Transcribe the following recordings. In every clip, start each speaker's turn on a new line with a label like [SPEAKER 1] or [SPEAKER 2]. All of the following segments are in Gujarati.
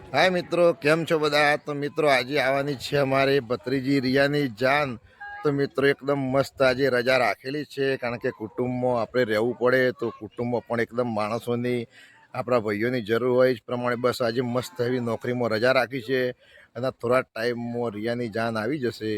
[SPEAKER 1] हाय मित्रों, केम छो बधा। तो मित्रों आज आवानी छे अमारी भत्रीजी रियानी जान। तो मित्रों एकदम मस्त आज रजा राखेली छे, कारण के कुटुंब में आपणे रहेवू पड़े तो कुटुंब में पण एकदम माणसोनी आपणा भाईओनी जरूर होय। ज प्रमाणे बस आज मस्त एवी नौकरी में रजा राखी छे अने थोड़ा टाइम में रियानी जान आवी जशे।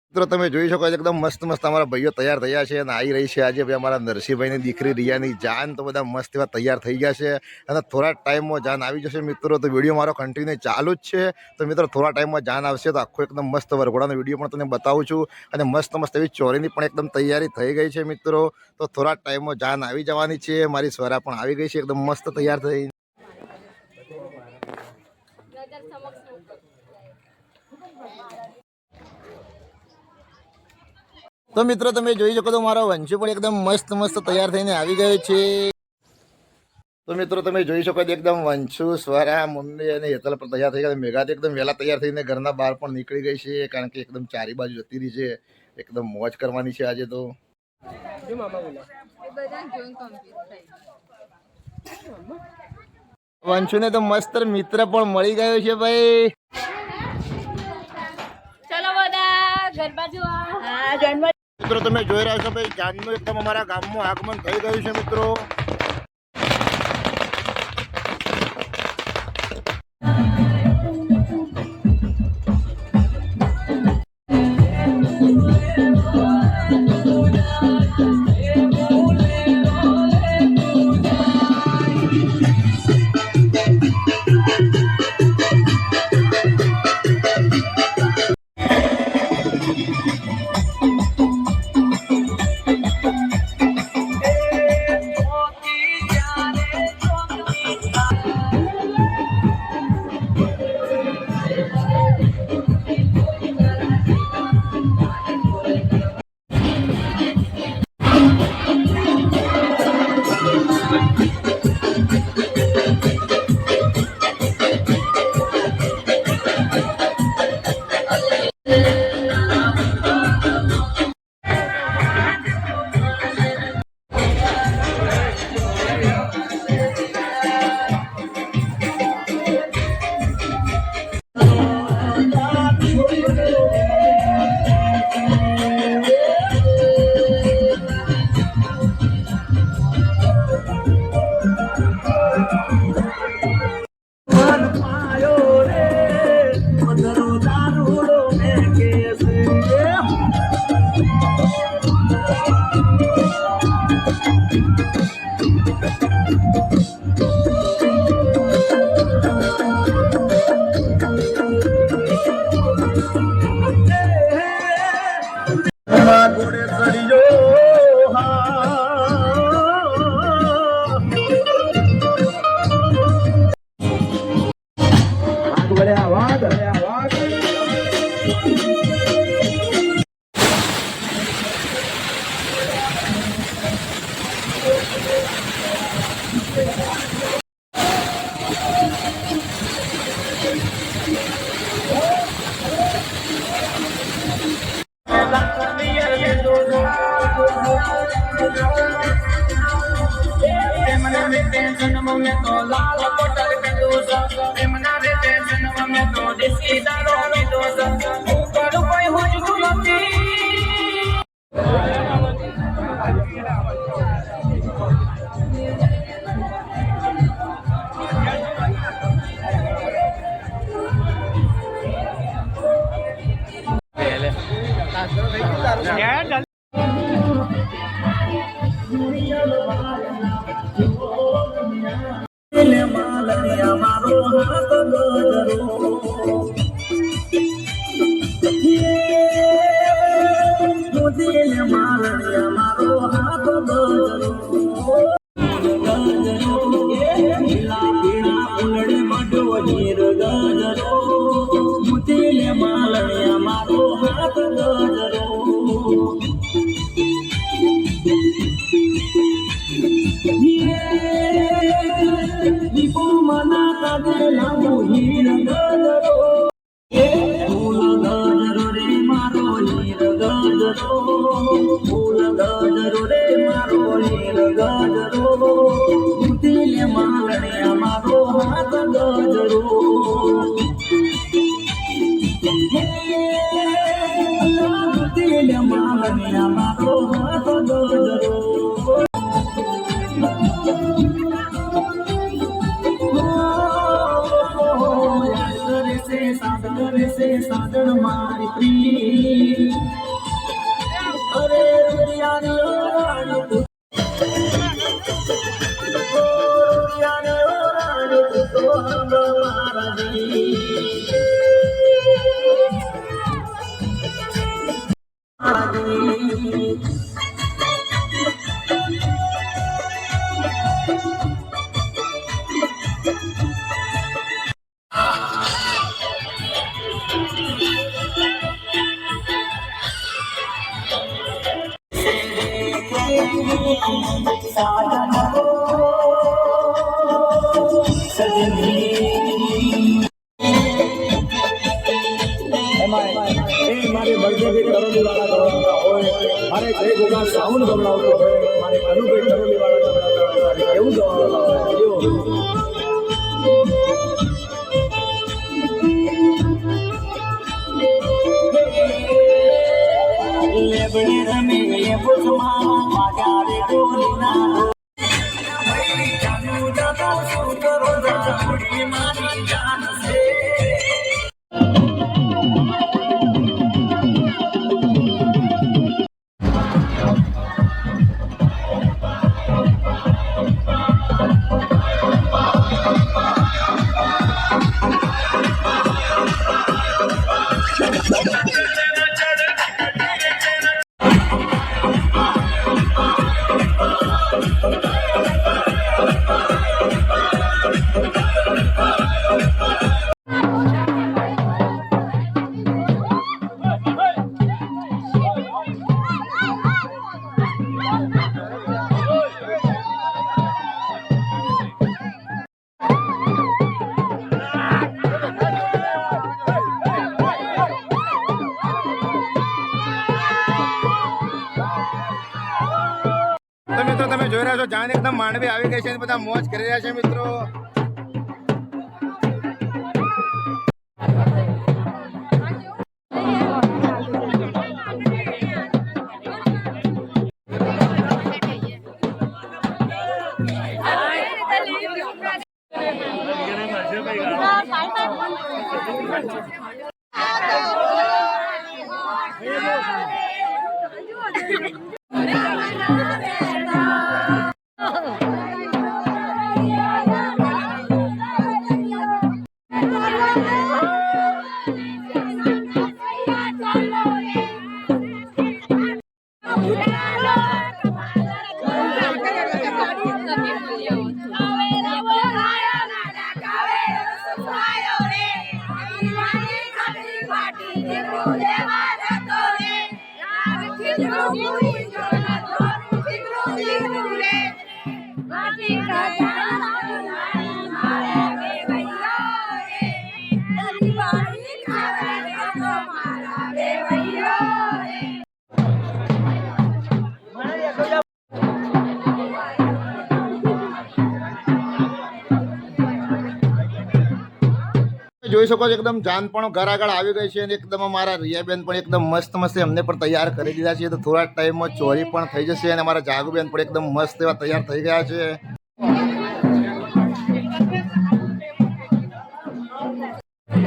[SPEAKER 1] मित्रों તમે જોઈ શકો एकदम मस्त मस्त अमरा भाईओ तैयार थया छे अने आई रही छे आज भाई अमरा नरसिंहभाई नी दीकरी रियानी जान। तो बधा मस्त एवा तैयार थई गया छे अने थोड़ा टाइम में जान आवी जशे। मित्रों तो विडियो मारो कंटिन्यू चालू ज छे। तो मित्रों थोड़ा टाइम में जान आवशे तो आखो एकदम मस्त वरघोड़ानो विडियो पण तमने बतावुं छुं अने मस्त मस्त एवी चोरीनी पण एकदम तैयारी थई गई छे। मित्रों तो थोड़ा टाइम में जान आवी जवानी छे। मारी स्वरा पण आवी गई छे एकदम मस्त तैयार थई। तो मित्रों તમે જોઈ શકો તો મારો વંશુ પણ એકદમ મસ્ત મસ્ત તૈયાર થઈને આવી ગયો છે। तो मित्रों તમે જોઈ શકો एकदम वंशु स्वरा मम्मी અને હેતલ પણ તૈયાર થઈ ગયા। મેઘા એકદમ વહેલા તૈયાર થઈને ઘરના બહાર પણ નીકળી ગઈ છે, કારણ કે એકદમ ચારી બાજુ જતી રહી છે। એકદમ મોજ કરવાની છે આજે તો। वंशु ने तो मस्त मित्र પણ મળી ગયો છે ભાઈ।
[SPEAKER 2] चलो बड़ा गरबा जो हां जन्म
[SPEAKER 1] मित्रों તમે જોઈ રહ્યા છો ભાઈ જાનનું એકદમ અમારા ગામમાં આગમન થઈ ગયું છે। મિત્રો
[SPEAKER 3] फूल गजरो સાધન મારી પ્રી અરે મારે બળદેવી કરોલી વાળા ગવડાવતા હોય, મારે જય ગોગા સાઉન્ડ ગવડાવતો હોય, મારે અનુભાઈ કરોલી વાળા ગવડાવતા હોય, કેવું ગવડાવતા હોય લેબડે રમે લેબુમાં વાગ્યા રે ગોલીના જાનુ જાતો શું કરો જાડી મારી જાન છે.
[SPEAKER 1] તો મિત્રો તમે જોઈ રહ્યા છો જાન એકદમ માંડવી આવી ગઈ છે અને બધા મોજ કરી રહ્યા છે મિત્રો. જોઈ શકો છો એકદમ જાન પણ ઘર આગળ આવી ગઈ છે અને એકદમ અમારા રિયાબેન પણ એકદમ મસ્ત મસ્ત એમને પણ તૈયાર કરી દીધા છે. તો થોડા ટાઈમમાં ચોરી પણ થઈ જશે અને અમારા જાગુબેન પણ એકદમ મસ્ત એવા તૈયાર થઈ ગયા છે.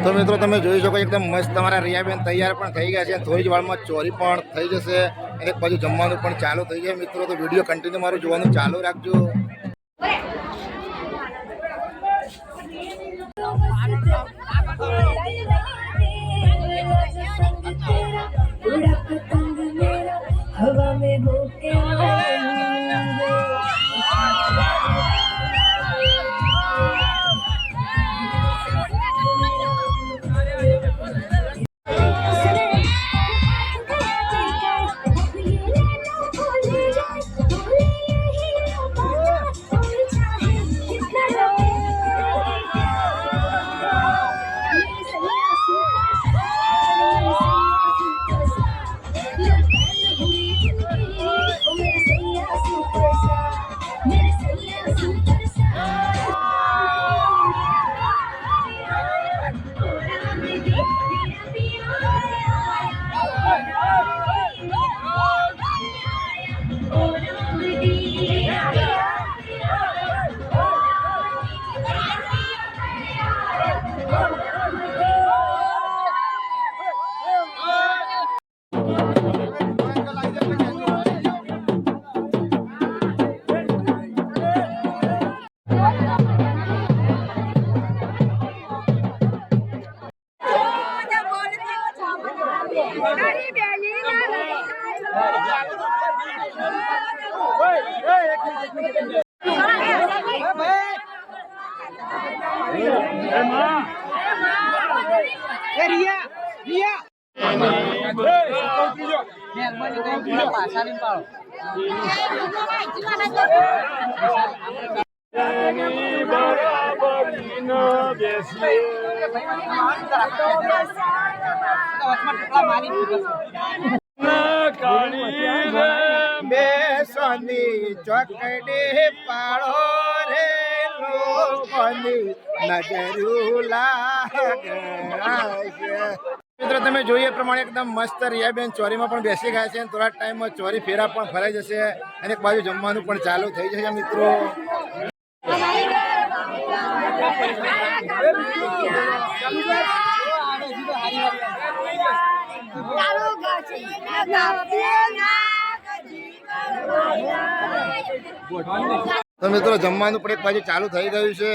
[SPEAKER 1] તો મિત્રો તમે જોઈ શકો એકદમ મસ્ત અમારા રિયાબેન તૈયાર પણ થઈ ગયા છે. થોડી જ વારમાં ચોરી પણ થઈ જશે અને એક બાજુ જમવાનું પણ ચાલુ થઈ જાય. મિત્રો તો વિડીયો કન્ટિન્યુ મારું જોવાનું ચાલુ રાખજો.
[SPEAKER 2] हवा में होके
[SPEAKER 1] બેસવાની ચોકડી પાડો રે લોકોની નજરું લાગે. મિત્રો તમે જોઈએ એ પ્રમાણે એકદમ મસ્ત રિયાબેન ચોરીમાં પણ બેસી ગયા છે અને થોડા ટાઈમમાં ચોરી ફેરા પણ ફરાઈ જશે અને એક બાજુ જમવાનું પણ ચાલુ થઈ જશે મિત્રો. તો મિત્રો જમવાનું પણ એક બાજુ ચાલુ થઈ ગયું છે.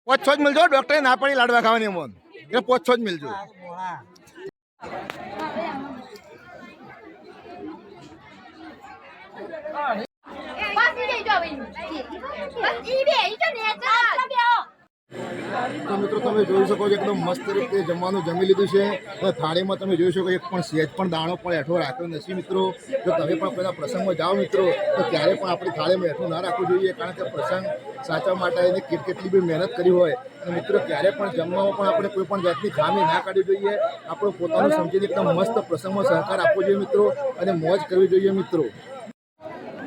[SPEAKER 1] પોછો જ મિલજો, ડોક્ટરે ના પડી લાડવા ખાવાની મોન એટલે પોછો જ મિલજો. તો મિત્રો તમે જોઈ શકો છો એકદમ મસ્ત રીતે જમવાનું જમી લીધું છે. તો થાળીમાં તમે જોઈ શકો એક પણ સેજ પણ દાણો પણ હેઠો રાખ્યો નથી મિત્રો. જો તમે પણ કોઈના પ્રસંગમાં જાઓ મિત્રો તો ક્યારે પણ આપણી થાળીમાં હેઠું ના રાખવું જોઈએ, કારણ કે પ્રસંગ સાચવવા માટે એને કેટલી બી મહેનત કરી હોય અને મિત્રો ક્યારે પણ જમવામાં પણ આપણે કોઈ પણ જાતની ખામી ના કાઢવી જોઈએ. આપણું પોતાનું સમજીને એકદમ મસ્ત પ્રસંગમાં સહકાર આપવો જોઈએ મિત્રો અને મોજ કરવી જોઈએ મિત્રો.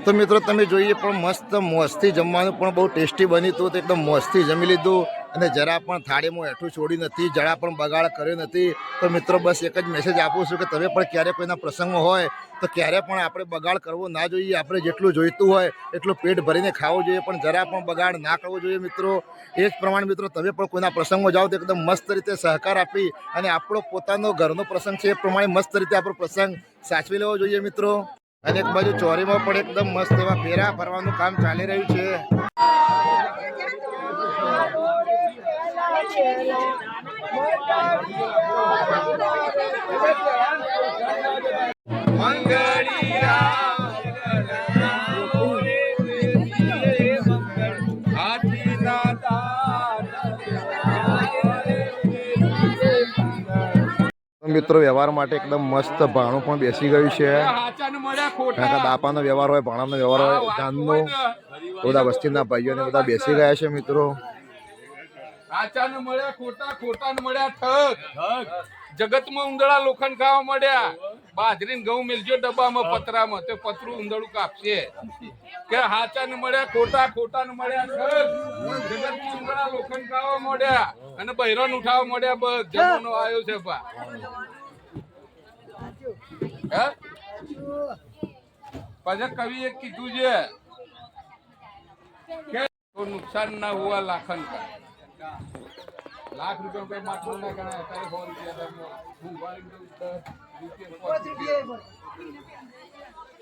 [SPEAKER 1] તો મિત્રો તમે જોઈએ પણ મસ્ત મોજથી જમવાનું પણ બહુ ટેસ્ટી બન્યું હતું. તો એકદમ મોજથી જમી લીધું અને જરા પણ થાળીમાં હેઠું છોડ્યું નથી, જરા પણ બગાડ કર્યો નથી. તો મિત્રો બસ એક જ મેસેજ આપું છું કે તમે પણ ક્યારે કોઈના પ્રસંગમાં હોય તો ક્યારે પણ આપણે બગાડ કરવો ના જોઈએ. આપણે જેટલું જોઈતું હોય એટલું પેટ ભરીને ખાવું જોઈએ, પણ જરા પણ બગાડ ના કરવો જોઈએ મિત્રો. એ જ પ્રમાણે મિત્રો તમે પણ કોઈના પ્રસંગમાં જાઓ તો એકદમ મસ્ત રીતે સહકાર આપી અને આપણો પોતાનો ઘરનો પ્રસંગ છે એ પ્રમાણે મસ્ત રીતે આપણો પ્રસંગ સાચવી લેવો જોઈએ મિત્રો. અને એક બાજુ ચોરીમાં પણ એકદમ મસ્ત એવા ફેરા ફરવાનું કામ ચાલી રહ્યું છે. મિત્રો વ્યવહાર માટે એકદમ મસ્ત ભાણું પણ બેસી ગયું છે. દાપાનો વ્યવહાર હોય, ભાણાનો વ્યવહાર હોય, ચાંદનો બધા વસ્તીના ભાઈઓને બધા બેસી ગયા છે મિત્રો.
[SPEAKER 4] આચાને મળ્યા ખોટા, ખોટાને મળ્યા ઠગ. જગતમાં ઉંદડા લોખંડ ખાવા મળ્યા. બાજરીને ઘઉં મેલજો ડબ્બામાં પતરામાં, તે પતરું ઉંદડું કાપશે. કે હાચાને મળ્યા ખોટા, ખોટાને મળ્યા ઠગ. જગતમાં ઉંદડા લોખંડ ખાવા મળ્યા અને બહેરાન ઉઠાવવા મળ્યા. બસ જમવાનો આવ્યો છે બા. પછી કવિ એક કીધું છે કે નુકસાન ના હુआ लाखन का. लाख रुपये पे मात्र ना गणा है 100 रुपया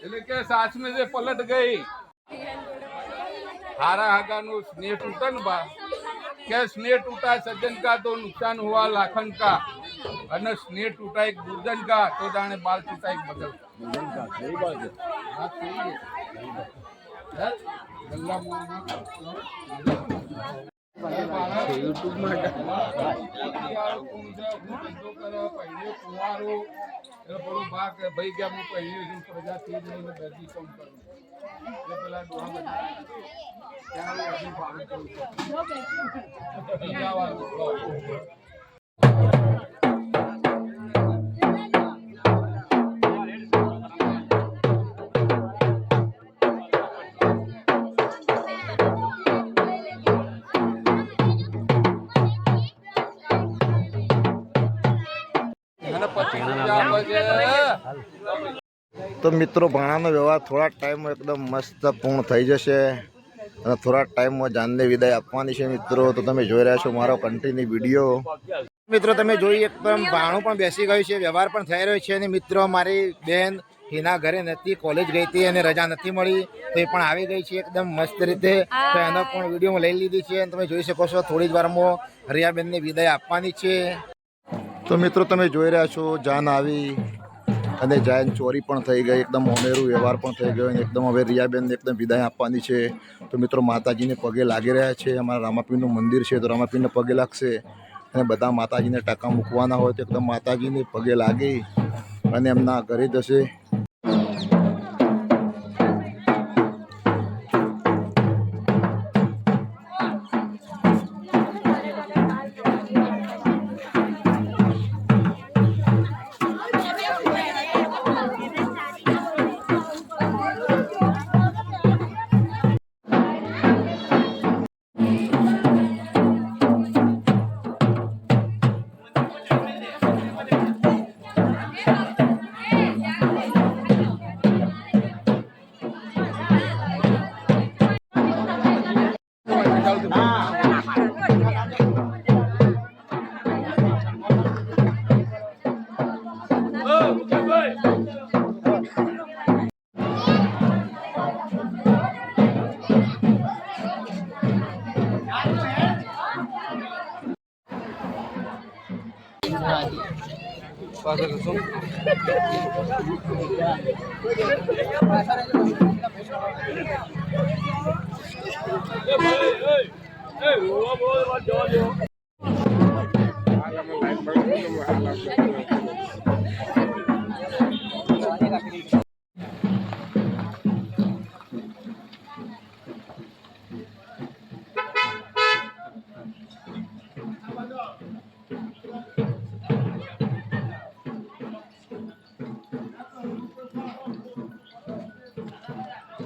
[SPEAKER 4] એટલે કે સાસ में જે પલટ ગઈ हारा हागा नो स्नेह टूटा न बा કે स्नेह टूटा सज्जन का तो नुकसान हुआ लाखन का અને स्नेह टूटा एक दुर्जन का तो जाने बाल टूटा एक बदल का. सही बात है. हाँ सही है. गंगा YouTube માં ભાઈ ગયા હું પહેલી પ્રજાતિ દર્દી કામ કરું પેલા
[SPEAKER 1] તો મિત્રો ભાણાનો વ્યવહાર થોડા ટાઈમમાં એકદમ મસ્ત પૂર્ણ થઈ જશે. અને થોડા ટાઈમમાં જાનને વિદાય આપવાની છે મિત્રો. તો તમે જોઈ રહ્યા છો મારો કન્ટિન્યુ વિડીયો. મિત્રો તમે જોઈ એકદમ ભાણું પણ બેસી ગયું છે, વ્યવહાર પણ થઈ રહ્યો છે. અને મિત્રો મારી બેન હિના ઘરે નથી, કોલેજ ગઈ હતી અને રજા નથી મળી, તો એ પણ આવી ગઈ છે એકદમ મસ્ત રીતે. તો એનો પણ વિડીયો લઈ લીધી છે અને તમે જોઈ શકો છો થોડી જ વારમાં રિયાબેનને વિદાય આપવાની છે. તો મિત્રો તમે જોઈ રહ્યા છો જાન આવી અને જાન ચોરી પણ થઈ ગઈ, એકદમ ઓમેરું વ્યવહાર પણ થઈ ગયો અને એકદમ હવે રિયાબેનને એકદમ વિદાય આપવાની છે. તો મિત્રો માતાજીને પગે લાગી રહ્યા છે. અમારા રામાપીરનું મંદિર છે તો રામાપીરને પગે લાગશે અને બધા માતાજીને ટાંકા મૂકવાના હોય તો એકદમ માતાજીને પગે લાગી અને એમના ઘરે જશે.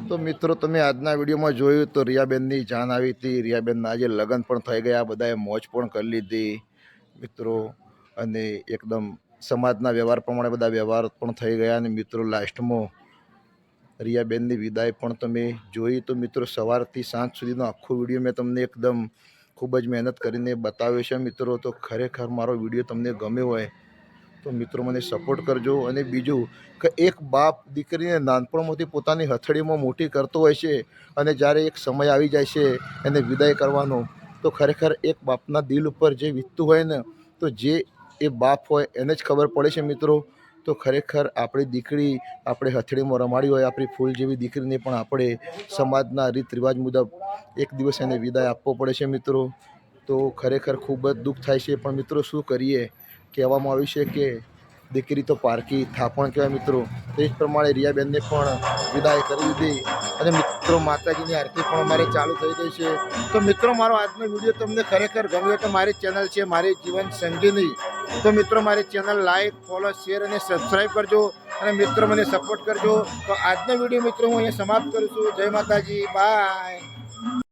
[SPEAKER 1] તો મિત્રો તમે આજના વિડીયોમાં જોયું તો રિયાબેનની જાન આવી હતી. રિયાબેનના આજે લગ્ન પણ થઈ ગયા, બધાએ મોજ પણ કરી લીધી મિત્રો. અને એકદમ સમાજના વ્યવહાર પ્રમાણે બધા વ્યવહાર પણ થઈ ગયા. અને મિત્રો લાસ્ટમાં રિયાબેનની વિદાય પણ તમે જોઈ. તો મિત્રો સવારથી સાંજ સુધીનો આખો વિડીયો મેં તમને એકદમ ખૂબ જ મહેનત કરીને બતાવ્યો છે મિત્રો. તો ખરેખર મારો વિડીયો તમને ગમ્યો હોય તો મિત્રો મને સપોર્ટ કરજો. અને બીજું કે એક બાપ દીકરીને નાનપણમાંથી પોતાની હથેળીમાં મોટી કરતો હોય છે અને જ્યારે એક સમય આવી જાય છે એને વિદાય કરવાનો, તો ખરેખર એક બાપના દિલ ઉપર જે વીતતું હોય ને, તો જે એ બાપ હોય એને જ ખબર પડે છે મિત્રો. તો ખરેખર આપણી દીકરી આપણે હથેળીમાં રમાડી હોય, આપણી ફૂલ જેવી દીકરીને પણ આપણે સમાજના રીત રિવાજ મુજબ એક દિવસ એને વિદાય આપવો પડે છે મિત્રો. તો ખરેખર ખૂબ જ દુઃખ થાય છે, પણ મિત્રો શું કરીએ, કહેવામાં આવ્યું છે કે દીકરી તો પારકી થાપણ કહેવાય મિત્રો. તે જ પ્રમાણે રિયાબેનને પણ વિદાય કરી દીધી. અને મિત્રો માતાજીની આરતી પણ અમારે ચાલુ થઈ ગઈ છે. તો મિત્રો મારો આજનો વિડીયો તમને ખરેખર ગમ્યો તો મારી ચેનલ છે મારી જીવન સંગીની, તો મિત્રો મારી ચેનલ લાઈક, ફોલો, શેર અને સબસ્ક્રાઈબ કરજો અને મિત્રો મને સપોર્ટ કરજો. તો આજનો વિડીયો મિત્રો હું અહીંયા સમાપ્ત કરું છું. જય માતાજી, બાય.